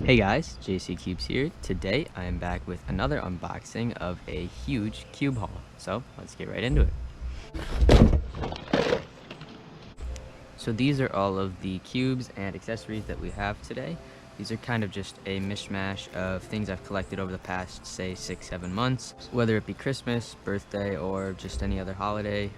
Hey guys, JcCubes here. Today I am back with another unboxing of a huge cube haul. So let's get right into it. So these are all of the cubes and accessories that we have today. These are kind of just a mishmash of things I've collected over the past, say, 6-7 months. Whether it be Christmas, birthday, or just any other holiday,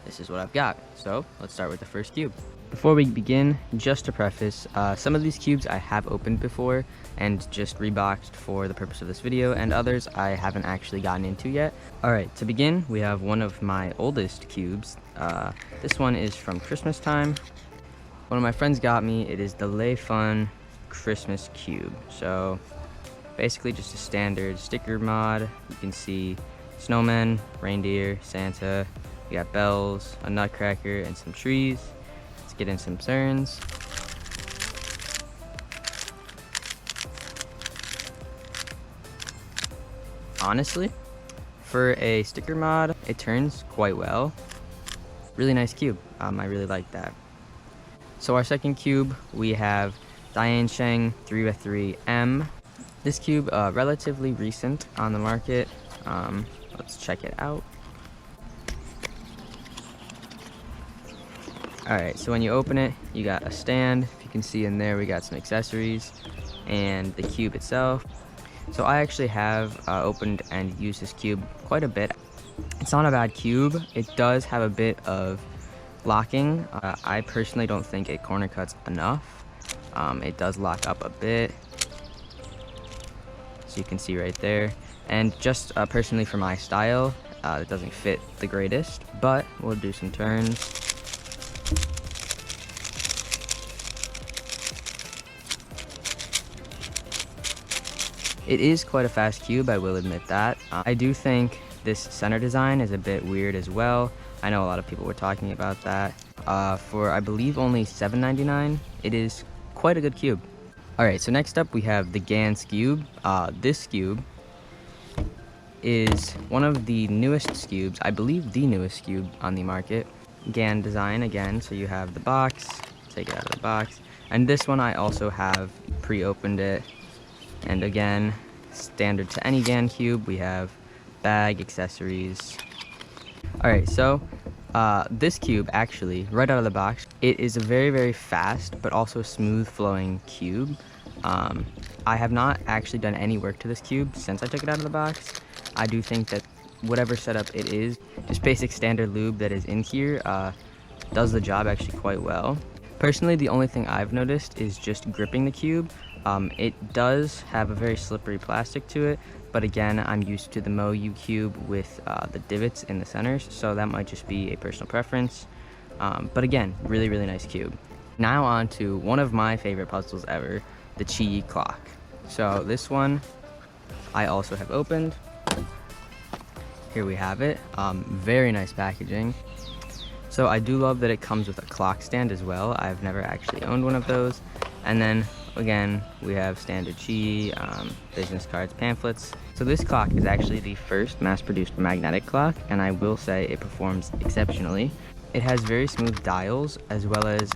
this is what I've got. So let's start with the first cube. Before we begin, just to preface, some of these cubes I have opened before and just reboxed for the purpose of this video, and others I haven't actually gotten into yet. Alright, to begin, we have one of my oldest cubes. This one is from Christmas time. One of my friends got me. It is the Layfun Christmas cube. So basically just a standard sticker mod. You can see snowmen, reindeer, Santa. We got bells, a nutcracker, and some trees. Let's get in some turns. Honestly, for a sticker mod, it turns quite well. Really nice cube. I really like that. So our second cube, we have Diane Chang 3x3M. This cube, relatively recent on the market. Let's check it out. Alright, so when you open it, you got a stand. If you can see in there, we got some accessories and the cube itself. So I actually have opened and used this cube quite a bit. It's not a bad cube. It does have a bit of locking. I personally don't think it corner cuts enough. It does lock up a bit, so you can see right there. And just personally for my style, it doesn't fit the greatest, but we'll do some turns. It is quite a fast cube, I will admit that. I do think this center design is a bit weird as well. I know a lot of people were talking about that. For I believe only $7.99, it is quite a good cube. Alright, so next up we have the GAN Cube. This cube is one of the newest cubes, I believe the newest cube on the market. GAN design again, so you have the box, take it out of the box. And this one I also have pre-opened it. And again, standard to any GAN cube, we have bag, accessories. Alright, so this cube actually, right out of the box, it is a very, very fast but also smooth flowing cube. I have not actually done any work to this cube since I took it out of the box. I do think that whatever setup it is, just basic standard lube that is in here, does the job actually quite well. Personally, the only thing I've noticed is just gripping the cube. It does have a very slippery plastic to it, but again, I'm used to the MoU cube with the divots in the centers, so that might just be a personal preference. But again, really, really nice cube. Now on to one of my favorite puzzles ever, the Chi clock. So this one I also have opened. Here we have it. Very nice packaging. So I do love that it comes with a clock stand as well. I've never actually owned one of those. And then again, we have standard Chi, business cards, pamphlets. So this clock is actually the first mass-produced magnetic clock, and I will say it performs exceptionally. It has very smooth dials, as well as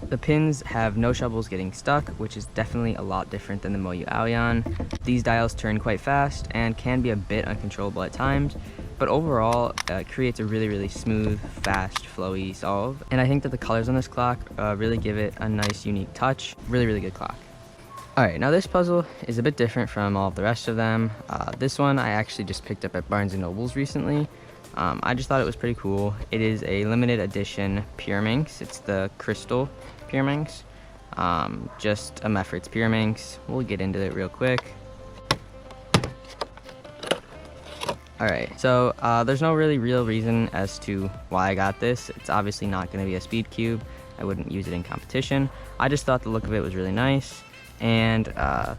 the pins have no troubles getting stuck, which is definitely a lot different than the MoU Allion. These dials turn quite fast and can be a bit uncontrollable at times, but overall it creates a really, really smooth, fast, flowy solve. And I think that the colors on this clock really give it a nice, unique touch. Really, really good clock. Alright, now this puzzle is a bit different from all of the rest of them. This one I actually just picked up at Barnes & Noble's recently. I just thought it was pretty cool. It is a limited edition Pyraminx. It's the Crystal Pyraminx. Just a Meffert's Pyraminx. We'll get into it real quick. Alright, so there's no really real reason as to why I got this. It's obviously not going to be a speed cube. I wouldn't use it in competition. I just thought the look of it was really nice. And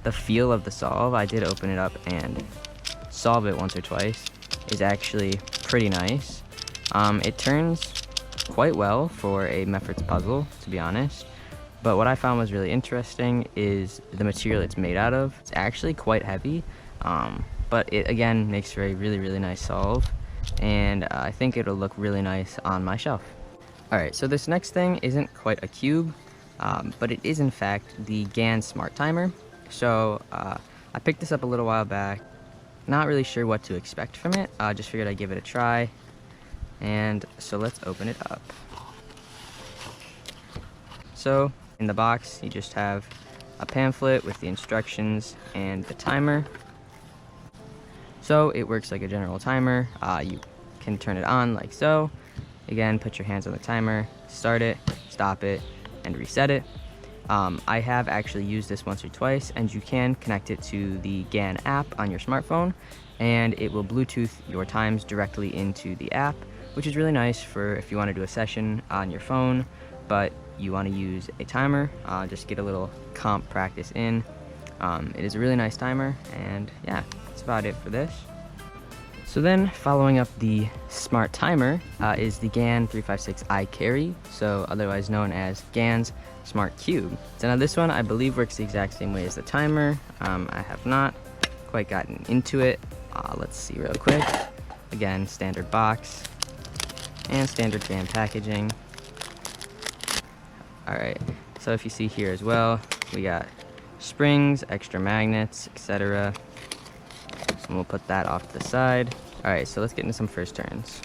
the feel of the solve, I did open it up and solve it once or twice, is actually pretty nice. It turns quite well for a Meffert's puzzle, to be honest. But what I found was really interesting is the material it's made out of. It's actually quite heavy, but it again makes for a really, really nice solve. And I think it'll look really nice on my shelf. Alright, so this next thing isn't quite a cube, but it is in fact the GAN Smart Timer. So I picked this up a little while back. Not really sure what to expect from it. Just figured I'd give it a try. And so let's open it up. So in the box, you just have a pamphlet with the instructions and the timer. So it works like a general timer. You can turn it on like so. Again, put your hands on the timer, start it, stop it, and reset it. I have actually used this once or twice, and you can connect it to the GAN app on your smartphone, and it will Bluetooth your times directly into the app, which is really nice for if you want to do a session on your phone, but you want to use a timer, just get a little comp practice in. It is a really nice timer, and yeah, that's about it for this. So then, following up the Smart Timer is the GAN 356i Carry, so otherwise known as GAN's Smart Cube. So now this one I believe works the exact same way as the timer. I have not quite gotten into it. Let's see real quick. Again, standard box and standard GAN packaging. Alright, so if you see here as well, we got springs, extra magnets, etc. And we'll put that off to the side. Alright, so let's get into some first turns.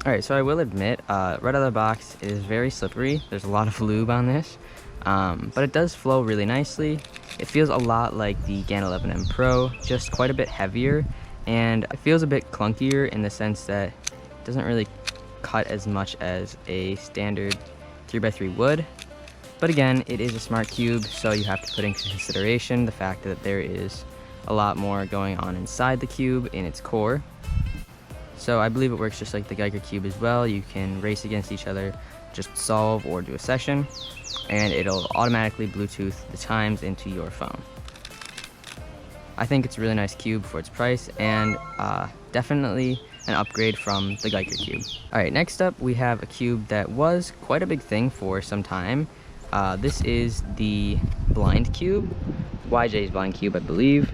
Alright, so I will admit, right out of the box, it is very slippery. There's a lot of lube on this, but it does flow really nicely. It feels a lot like the GAN 11M Pro, just quite a bit heavier, and it feels a bit clunkier in the sense that it doesn't really cut as much as a standard 3x3 would. But again, it is a smart cube, so you have to put into consideration the fact that there is a lot more going on inside the cube in its core. So I believe it works just like the Geiger cube as well. You can race against each other, just solve or do a session, and it'll automatically Bluetooth the times into your phone. I think it's a really nice cube for its price, and definitely an upgrade from the Geiger cube. Alright, next up we have a cube that was quite a big thing for some time. This is the blind cube, YJ's blind cube, I believe.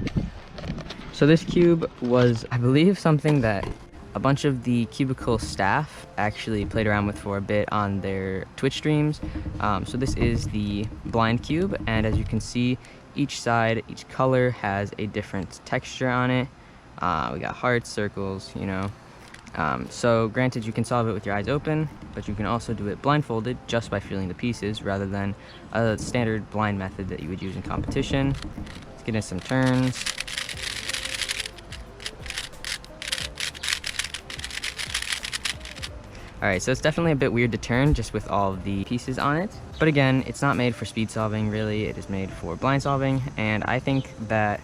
So this cube was, I believe, something that a bunch of the cubicle staff actually played around with for a bit on their Twitch streams. So this is the blind cube, and as you can see, each side, each color has a different texture on it. We got hearts, circles, you know. So granted, you can solve it with your eyes open, but you can also do it blindfolded just by feeling the pieces rather than a standard blind method that you would use in competition. Let's get into some turns. Alright, so it's definitely a bit weird to turn just with all of the pieces on it. But again, it's not made for speed solving really, it is made for blind solving, and I think that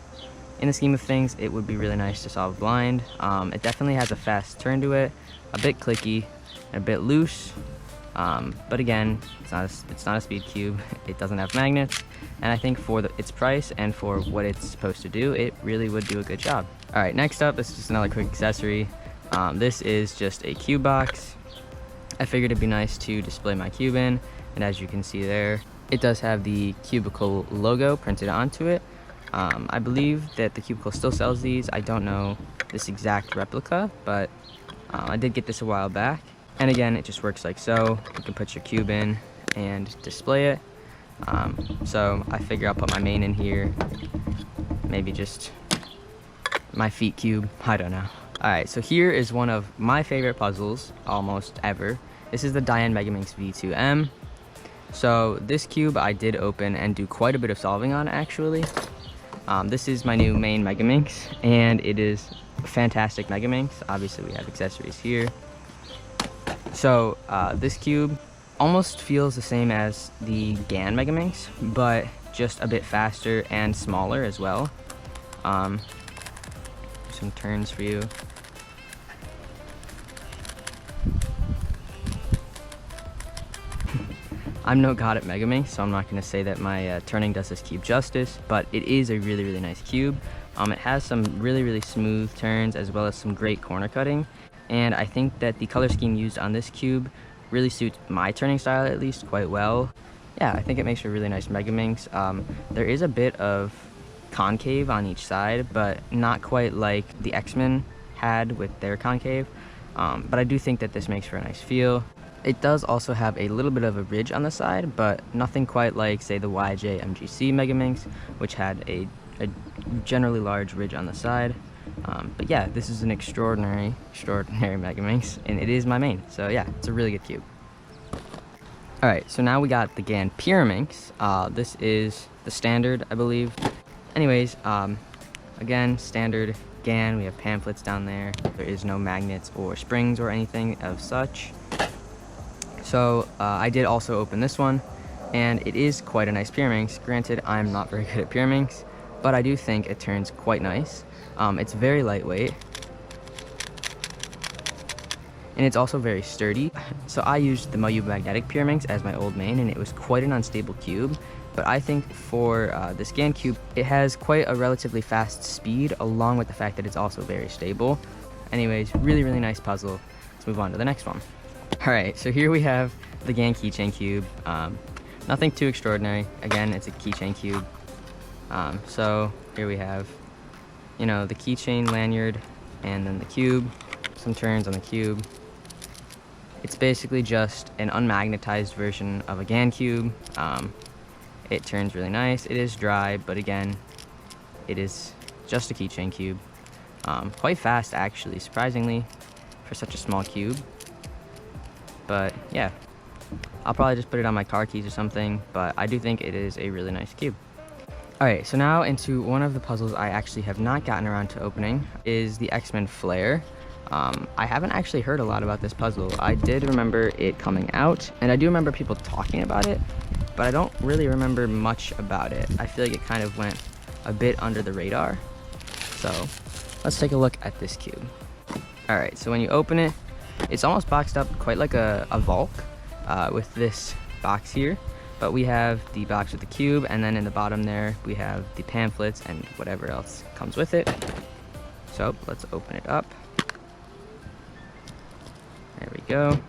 in the scheme of things, it would be really nice to solve blind. It definitely has a fast turn to it, a bit clicky, and a bit loose. But again, it's not a speed cube. It doesn't have magnets, and I think for its price and for what it's supposed to do, it really would do a good job. All right, next up, this is just another quick accessory. This is just a cube box. I figured it'd be nice to display my cube in, and as you can see there, it does have the Cubicle logo printed onto it. I believe that the Cubicle still sells these. I don't know this exact replica, but I did get this a while back. And again, it just works like so. You can put your cube in and display it. So I figure I'll put my main in here. Maybe just my feet cube, I don't know. Alright, so here is one of my favorite puzzles almost ever. This is the Diane Megaminx V2M. So this cube I did open and do quite a bit of solving on actually. This is my new main Megaminx, and it is a fantastic Megaminx. Obviously we have accessories here. So this cube almost feels the same as the GAN Megaminx, but just a bit faster and smaller as well. Some turns for you. I'm no god at Megaminx, so I'm not going to say that my turning does this cube justice, but it is a really, really nice cube. It has some really, really smooth turns as well as some great corner cutting, and I think that the color scheme used on this cube really suits my turning style at least quite well. Yeah, I think it makes for a really nice Megaminx. There is a bit of concave on each side, but not quite like the XMan had with their concave. but I do think that this makes for a nice feel. It does also have a little bit of a ridge on the side, but nothing quite like, say, the YJ MGC Megaminx, which had a generally large ridge on the side. But yeah, this is an extraordinary Megaminx, and it is my main. So yeah, it's a really good cube. Alright, so now we got the GAN Pyraminx. This is the standard, I believe. Anyways, again, standard GAN. We have pamphlets down there. There is no magnets or springs or anything of such. So I did also open this one, and it is quite a nice Pyraminx. Granted, I'm not very good at Pyraminx, but I do think it turns quite nice. It's very lightweight, and it's also very sturdy. So I used the magnetic Pyraminx as my old main, and it was quite an unstable cube. But I think for this GAN cube, it has quite a relatively fast speed, along with the fact that it's also very stable. Anyways, really, really nice puzzle. Let's move on to the next one. Alright, so here we have the GAN Keychain cube. Nothing too extraordinary. Again, it's a keychain cube. So here we have, you know, the keychain lanyard and then the cube, some turns on the cube. It's basically just an unmagnetized version of a GAN cube. It turns really nice. It is dry, but again, it is just a keychain cube. Quite fast, actually, surprisingly, for such a small cube. But yeah, I'll probably just put it on my car keys or something, but I do think it is a really nice cube. Alright, so now into one of the puzzles I actually have not gotten around to opening is the XMan Flare. I haven't actually heard a lot about this puzzle. I did remember it coming out, and I do remember people talking about it, but I don't really remember much about it. I feel like it kind of went a bit under the radar. So let's take a look at this cube. Alright, so when you open it, it's almost boxed up quite like a Volk with this box here. But we have the box with the cube, and then in the bottom there we have the pamphlets and whatever else comes with it. So let's open it up. There we go.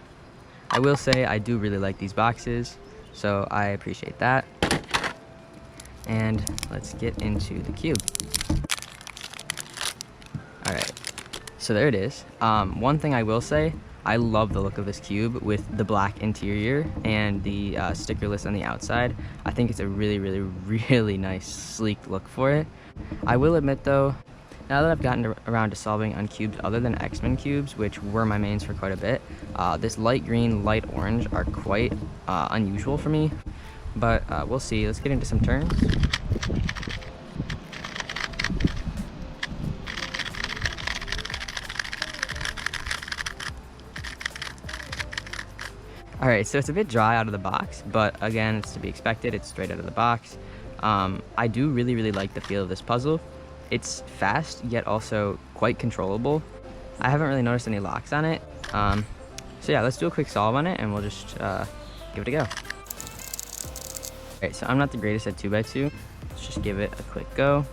I will say I do really like these boxes, so I appreciate that. And let's get into the cube. Alright, so there it is. One thing I will say, I love the look of this cube with the black interior and the stickerless on the outside. I think it's a really, really, really nice, sleek look for it. I will admit though, now that I've gotten around to solving on cubes other than XMan cubes, which were my mains for quite a bit, this light green, light orange are quite unusual for me. But we'll see. Let's get into some turns. Alright, so it's a bit dry out of the box, but again, it's to be expected. It's straight out of the box. I do really, really like the feel of this puzzle. It's fast, yet also quite controllable. I haven't really noticed any locks on it. So yeah, let's do a quick solve on it, and we'll just give it a go. Alright, so I'm not the greatest at 2x2. Let's just give it a quick go.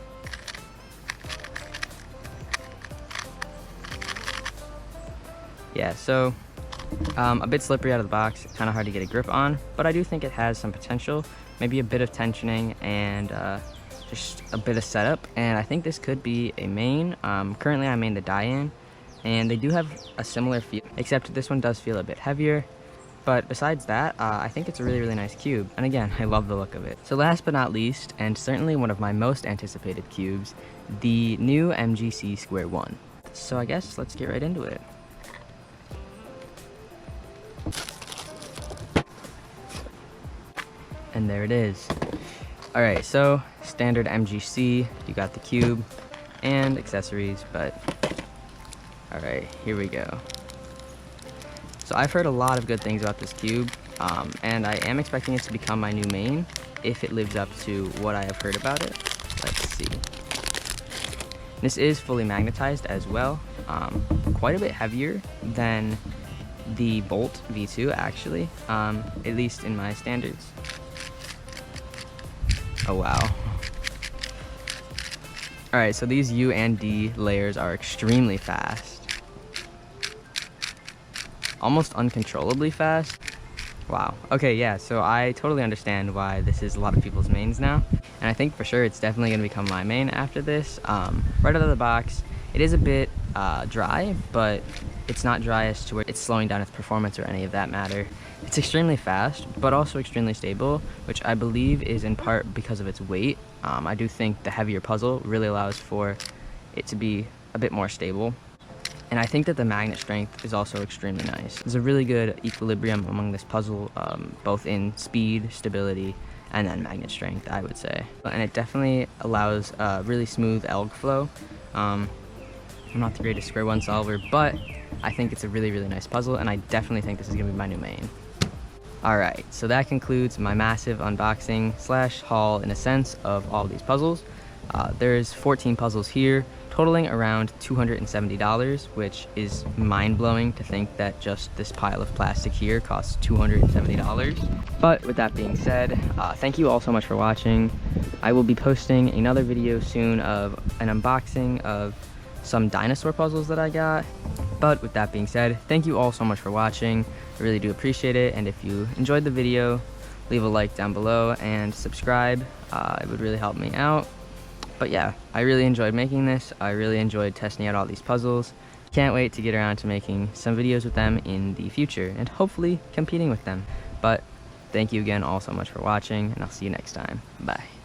Yeah, so a bit slippery out of the box, kind of hard to get a grip on, but I do think it has some potential, maybe a bit of tensioning and just a bit of setup, and I think this could be a main. Currently I main the Diane, and they do have a similar feel, except this one does feel a bit heavier, but besides that, I think it's a really, really nice cube, and again, I love the look of it. So last but not least, and certainly one of my most anticipated cubes, the new MGC SQ-1. So I guess let's get right into it. And there it is. Alright, so standard MGC, you got the cube and accessories, but alright, here we go. So I've heard a lot of good things about this cube, and I am expecting it to become my new main if it lives up to what I have heard about it. Let's see. This is fully magnetized as well, quite a bit heavier than the Bolt V2 actually, at least in my standards. Oh wow. Alright, so these U and D layers are extremely fast. Almost uncontrollably fast. Wow. Okay, yeah, so I totally understand why this is a lot of people's mains now. And I think for sure it's definitely going to become my main after this. Right out of the box, it is a bit dry, but It's not driest to where it's slowing down its performance or any of that matter. It's extremely fast, but also extremely stable, which I believe is in part because of its weight. I do think the heavier puzzle really allows for it to be a bit more stable. And I think that the magnet strength is also extremely nice. There's a really good equilibrium among this puzzle, both in speed, stability, and then magnet strength, I would say. And it definitely allows really smooth ELG flow. I'm not the greatest square one solver, but I think it's a really, really nice puzzle, and I definitely think this is gonna be my new main. Alright, so that concludes my massive unboxing slash haul, in a sense, of all these puzzles. There's 14 puzzles here, totaling around $270, which is mind-blowing to think that just this pile of plastic here costs $270. But with that being said, thank you all so much for watching. I will be posting another video soon of an unboxing of some dinosaur puzzles that I got. But with that being said, thank you all so much for watching. I really do appreciate it, and if you enjoyed the video, leave a like down below and subscribe. It would really help me out. But yeah, I really enjoyed making this. I really enjoyed testing out all these puzzles. Can't wait to get around to making some videos with them in the future and hopefully competing with them. But thank you again all so much for watching, and I'll see you next time. Bye.